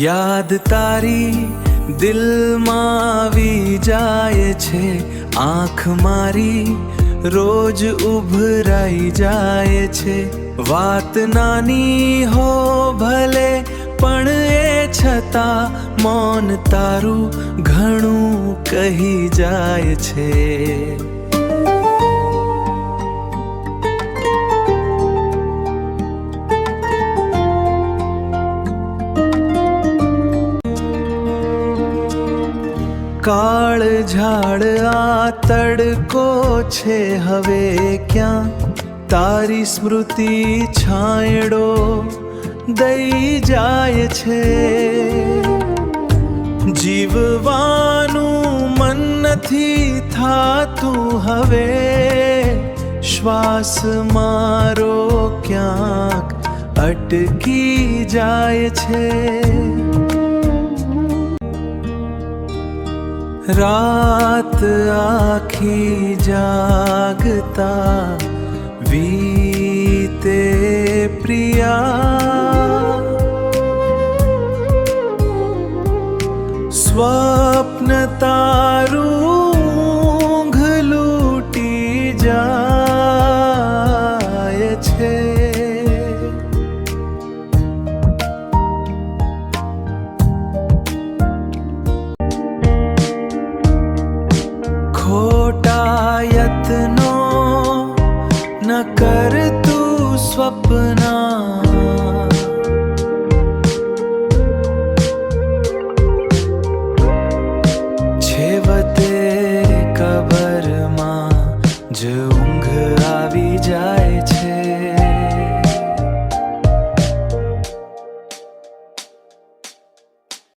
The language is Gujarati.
યાદ તારી દિલમાં આવી જાય છે, આંખ મારી રોજ ઉભરાઈ જાય છે. વાત નાની હો ભલે પણ એ છતાં મૌન તારું ઘણું કહી જાય છે. કાળ ઝાડ આ તડકો છે હવે ક્યાં, તારી સ્મૃતિ છાંયડો દઈ જાય છે. જીવવાનું મન નથી થાતું હવે, શ્વાસ મારો ક્યાંક અટકી જાય છે. રાત આખી જાગતા વીતે પ્રિયા, સ્વપ્ન તારું